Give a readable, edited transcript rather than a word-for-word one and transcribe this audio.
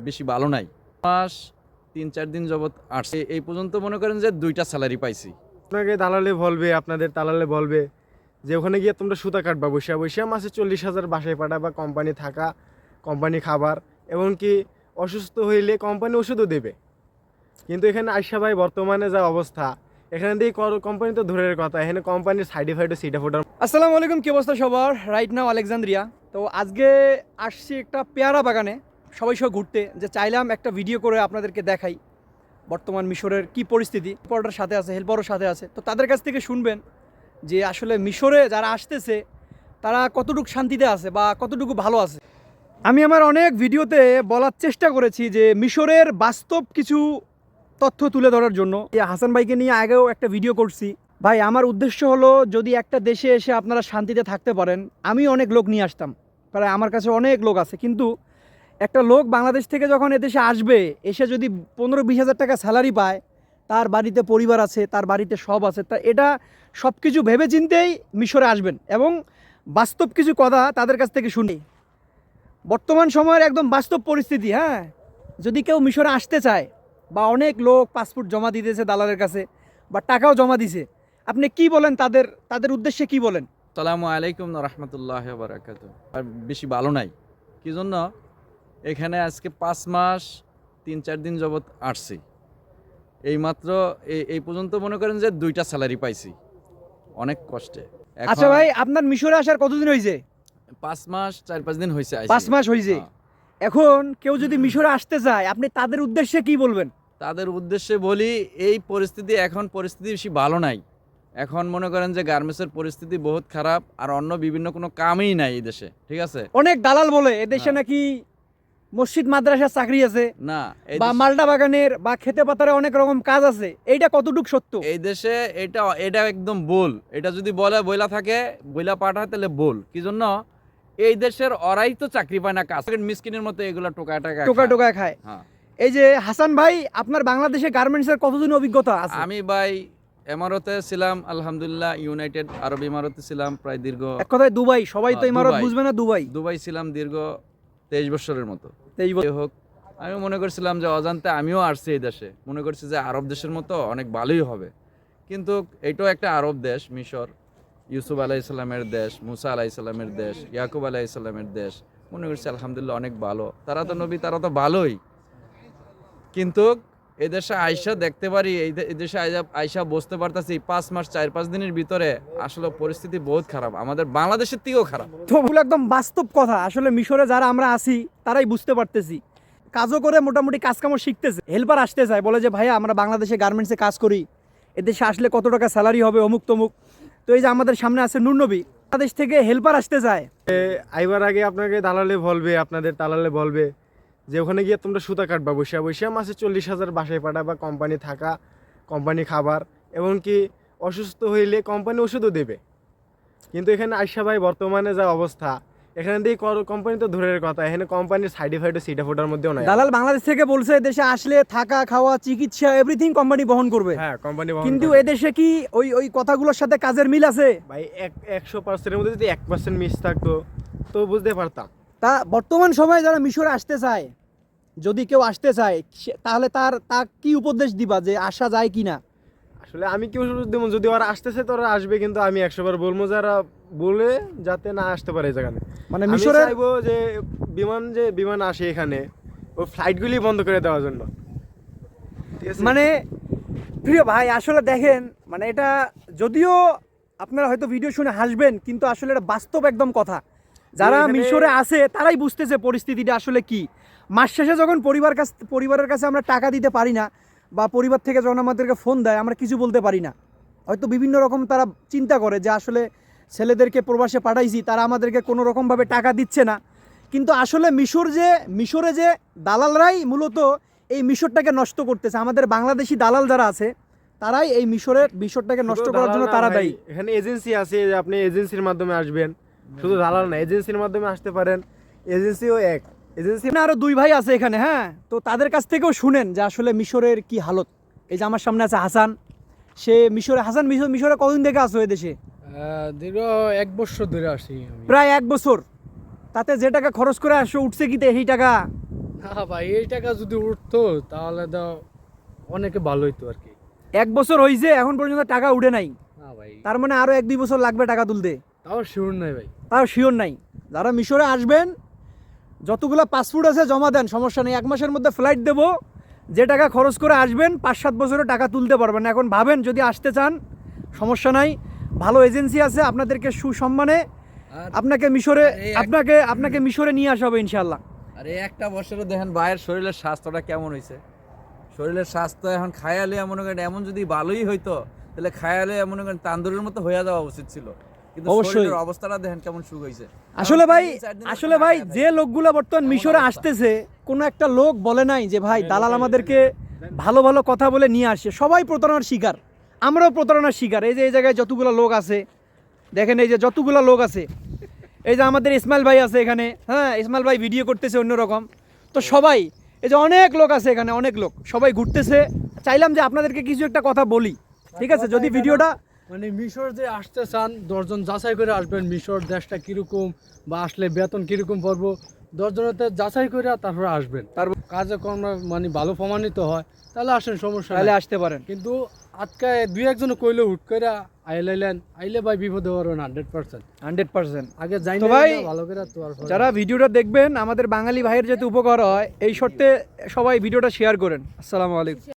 বেশি ভালো নাই। মাস ৩-৪ দিন যাবত আসছে। এই পর্যন্ত মনে করেন যে ২টা স্যালারি পাইছি। আপনাকে দালালে বলবে, আপনাদের দালালে বলবে যে ওখানে গিয়ে তোমরা সুতা কাটবা বসে বসে, মাসে 40,000 বাসায় পাঠাবা, কোম্পানি থাকা, কোম্পানি খাবার, এমনকি অসুস্থ হইলে কোম্পানি ওষুধও দেবে। কিন্তু এখানে আইসা ভাই বর্তমানে যা অবস্থা, এখানে দিয়ে কোম্পানি তো দূরের কথা, এখানে কোম্পানির সার্টিফাইড সিটা ফোটার। আসসালামু আলাইকুম, কি অবস্থা সবার? Right now Alexandria. তো আজকে আসছি একটা পেয়ারা বাগানে সবাই সহ ঘুরতে, যে চাইলাম একটা ভিডিও করে আপনাদেরকে দেখাই বর্তমান মিশরের কি পরিস্থিতি। রিপোর্টার সাথে আছে, হেল্পারও সাথে আছে, তো তাদের কাছ থেকে শুনবেন যে আসলে মিশরে যারা আসতেছে তারা কতটুকু শান্তিতে আছে বা কতটুকু ভালো আছে। আমি আমার অনেক ভিডিওতে বলার চেষ্টা করেছি যে মিশরের বাস্তব কিছু তথ্য তুলে ধরার জন্য। হাসান ভাইকে নিয়ে আগেও একটা ভিডিও করছি। ভাই, আমার উদ্দেশ্য হলো যদি একটা দেশে এসে আপনারা শান্তিতে থাকতে পারেন, আমি অনেক লোক নিয়ে আসতাম, প্রায় আমার কাছে অনেক লোক আছে, কিন্তু একটা লোক বাংলাদেশ থেকে যখন এদেশে আসবে, এসে যদি 15-20 হাজার টাকা স্যালারি পায়, তার বাড়িতে পরিবার আছে, তার বাড়িতে সব আছে, তা এটা সব কিছু ভেবে চিন্তেই মিশরে আসবেন এবং বাস্তব কিছু কথা তাদের কাছ থেকে শুনি। বর্তমান সময়ের একদম বাস্তব পরিস্থিতি। হ্যাঁ, যদি কেউ মিশরে আসতে চায় বা অনেক লোক পাসপোর্ট জমা দিতেছে দালালের কাছে বা টাকাও জমা দিছে, আপনি কি বলেন তাদের উদ্দেশ্যে কি বলেন? আসসালামু আলাইকুম রহমতুল্লাহ বারাকাতু। আর বেশি ভালো নাই, কি জন্য এখানে আজকে 5 মাস 3-4 দিন যাবত আসছি। এইমাত্র এই পর্যন্ত মনে করেন যে 2টা স্যালারি পাইছি অনেক কষ্টে। আচ্ছা ভাই, আপনার মিশরে আসার কতদিন হয়েছে? 5 মাস 4-5 দিন হয়েছে। 5 মাস হয়েছে। এখন কেউ যদি মিশরে আসতে চায়, আপনি তাদের উদ্দেশ্যে কি বলবেন? তাদের উদ্দেশ্যে বলি, এই পরিস্থিতি বেশি ভালো নাই। এখন মনে করেন যে গার্মেন্টসের পরিস্থিতি বহুত খারাপ, আর অন্য বিভিন্ন কোনো কামই নাই এই দেশে, ঠিক আছে? অনেক দালাল বলে এদেশে হ্যাঁ। নাকি মসজিদ মাদ্রাসার চাকরি আছে, না, বা মালটা বাগানের বা খেতে পাতারে অনেক রকম কাজ আছে। এইটা কতটুক সত্য? এই দেশে এটা একদম ভুল। এটা যদি বইলা থাকে, বইলা পাঠায়, তাহলে ভুল। কি জন্য? এই দেশের ওরাই তো চাকরি পায় না, কাজ মিসকিনের মতো এগুলা টোকায় খায়। হ্যাঁ। এই যে হাসান ভাই, আপনার বাংলাদেশে গার্মেন্টসের কতদিন অভিজ্ঞতা আছে? আমি ভাই এমারতে ছিলাম, আলহামদুলিল্লাহ, ইউনাইটেড আরব ইমারতে ছিলাম প্রায় দীর্ঘ। এক কথায় দুবাই, সবাই তো ইমারত দুবাই। বুঝবে না। দুবাই ছিলাম দীর্ঘ 23 বছরের মতো। 23 বছর। হোক, আমি মনে করছিলাম যে অজান্তে আমিও আসছি এই দেশে, মনে করছি যে আরব দেশের মতো অনেক ভালোই হবে। কিন্তু এটাও একটা আরব দেশ, মিশর, ইউসুফ আলাইসাল্লামের দেশ, মুসা আলাইসাল্লামের দেশ, ইয়াকুব আলাইসাল্লামের দেশ। মনে করছি আলহামদুলিল্লাহ অনেক ভালো, তারা তো নবী, তারা তো ভালোই। কিন্তু এদেশে আয়সা দেখতে পারি, এই দেশে আয়সা বুঝতে পারতেছি 5 মাস 4-5 দিনের ভিতরে আসলে পরিস্থিতি বহুত খারাপ, আমাদের বাংলাদেশের থেকেও খারাপ। তো এগুলো একদম বাস্তব কথা। আসলে মিশরে যারা আমরা আছি তারাই বুঝতে পারতেছি। কাজও করে মোটামুটি কাজকামও শিখতেছে। হেল্পার আসতে চায়, বলে যে ভাইয়া আমরা বাংলাদেশে গার্মেন্টসে কাজ করি, এদেশে আসলে কত টাকা স্যালারি হবে, অমুক তমুক। তো এই যে আমাদের সামনে আছে নূর নবী, বাংলাদেশ থেকে হেল্পার আসতে চায়। আইবার আগে আপনাকে দালালে বলবে, আপনাদের দালালে বলবে যে ওখানে গিয়ে তোমরা সুতা কাটবা বসে বসে, মাসে 40,000 বাসায় পাঠাবা, কোম্পানি থাকা, কোম্পানি খাবার, এমনকি অসুস্থ হইলে কোম্পানি ওষুধও দেবে। কিন্তু এখানে আইসা ভাই বর্তমানে যা অবস্থা, এখানে দিয়ে কোম্পানি তো দূরের কথা, এখানে কোম্পানির সার্টিফাইড সিটা ফোটার মধ্যেও নাই। দালাল বাংলাদেশ থেকে বলছে দেশে আসলে থাকা খাওয়া চিকিৎসা এভরিথিং কোম্পানি বহন করবে। হ্যাঁ, কোম্পানি, কিন্তু এদেশে কি ওই কথাগুলোর সাথে কাজের মিল আছে? ভাই 100%-এর মধ্যে যদি 1% মিস থাকতো তো বুঝতে পারতাম। তা বর্তমান সময়ে যারা মিশরে আসতে চায়, যদি কেউ আসতে চায়, তাহলে তা কি উপদেশ দিবা যে আসা যায় কি না? আসলে আমি কি ওষুধ দেবো? যদি ওরা আসতেছে তো ওরা আসবে, কিন্তু আমি 100 বার বলবো যারা বলে যাতে না আসতে পারে এই জায়গায়। মানে আমি মিশরে চাইবো যে বিমান আসে এখানে, ওই ফ্লাইটগুলি বন্ধ করে দেওয়ার জন্য, ঠিক আছে? মানে প্রিয় ভাই, আসলে দেখেন, মানে এটা যদিও আপনারা হয়তো ভিডিও শুনে হাসবেন, কিন্তু আসলে এটা বাস্তব একদম কথা। যারা মিশরে আছে তারাই বুঝতেছে পরিস্থিতিটা আসলে কি। মাস শেষে যখন পরিবারের কাছে আমরা টাকা দিতে পারি না, বা পরিবার থেকে যখন আমাদেরকে ফোন দেয় আমরা কিছু বলতে পারি না, হয়তো বিভিন্ন রকম তারা চিন্তা করে যে আসলে ছেলেদেরকে প্রবাসে পাঠাইছি, তারা আমাদেরকে কোনো রকমভাবে টাকা দিচ্ছে না। কিন্তু আসলে মিশরে যে দালালরাই মূলত এই মিশরটাকে নষ্ট করতেছে। আমাদের বাংলাদেশি দালাল যারা আছে তারাই এই মিশরটাকে নষ্ট করার জন্য তারা দায়ী। এখানে এজেন্সি আছে, যে আপনি এজেন্সির মাধ্যমে আসবেন, শুধু দালাল না, এজেন্সির মাধ্যমে আসতে পারেন। এজেন্সিও এজেন্সি আরো 2 ভাই আছে এখানে। হ্যাঁ, তো তাদের কাছ থেকেও শুনেন যে আসলে মিশরের কি হালত। এই যে আমার সামনে আছে হাসান, সে মিশরে। হাসান, মিশরে কতদিন থেকে আসো এদেশে? দীর্ঘ 1 বছর ধরে আসি আমি। প্রায় 1 বছর। তাতে যে টাকা খরচ করে আসো, উঠছে কি সেই টাকা? না ভাই, এই টাকা যদি উঠতো তাহলে তো অনেকে ভালো হইতো আর কি। 1 বছর হয়েছে এখন পর্যন্ত টাকা উঠে নাই, না ভাই, তার মানে আরো 1-2 বছর লাগবে টাকা তুলতে, তাও শিওর নাই ভাই। তাও শিওর নাই। যারা মিশরে আসবেন যতগুলো পাসপোর্ট আছে জমা দেন, সমস্যা নেই, 1 মাসের মধ্যে ফ্লাইট দেবো। যে টাকা খরচ করে আসবেন 5-7 বছরে টাকা তুলতে পারবেন। এখন ভাবেন যদি আসতে চান সমস্যা নাই, ভালো এজেন্সি আছে, আপনাদেরকে সুসম্মানে আর আপনাকে মিশরে এই আপনাকে মিশরে নিয়ে আসা হবে ইনশাআল্লাহ। আর এই একটা বছরে দেখেন ভাইয়ের শরীরের স্বাস্থ্যটা কেমন হয়েছে। শরীরের স্বাস্থ্য এখন খায়ালে মনে করেন এমন যদি ভালোই হইতো তাহলে খায়ালে মনে করেন তান্দুরের মতো হয়ে যাওয়া উচিত ছিল, কিন্তু অবশ্যই। শরীরের অবস্থাটা দেখেন কেমন সুখ হয়েছে। আসলে ভাই, 3-4 দিনের আসলে ভাই টাকা যে লোকগুলো বর্তমান এমন মিশরে অবস্থা। আসতেছে কোনো একটা লোক বলে নাই যে ভাই দালাল আমাদেরকে ভালো ভালো কথা বলে নিয়ে আসে। সবাই প্রতারণার শিকার, আমরাও প্রতারণার শিকার। এই যে এই জায়গায় যতগুলো লোক আছে দেখেন, এই যে যতগুলো লোক আছে, এই যে আমাদের ইসমাইল ভাই আছে এখানে, হ্যাঁ ইসমাইল ভাই ভিডিও করতেছে অন্যরকম, তো সবাই এই যে অনেক লোক আছে এখানে, অনেক লোক সবাই ঘুরতেছে। চাইলাম যে আপনাদেরকে কিছু একটা কথা বলি, ঠিক আছে? যদি ভিডিওটা মানে মিশর যে আসতে চান 10 জন যাচাই করে আসবেন, মিশর দেশটা কিরকম বা আসলে বেতন কিরকম পড়বো 10 জনেতে যাচাই করে তারপরে আসবেন। তারপর কাজে কর্ম মানে ভালো প্রমাণিত হয় তাহলে আসেন, সমস্যা তাহলে নাই। আসতে পারেন। কিন্তু আজকে 2-1 কইলে হুট করে আইলে ভাই বিপদে পারবেন 100%। 100%। আগে যাই তো না ভাই, ভালো করে তো আর যারা ভিডিওটা দেখবেন আমাদের বাঙালি ভাইয়ের যাতে উপকার হয় এই শর্তে সবাই ভিডিওটা শেয়ার করেন। আসসালামু আলাইকুম।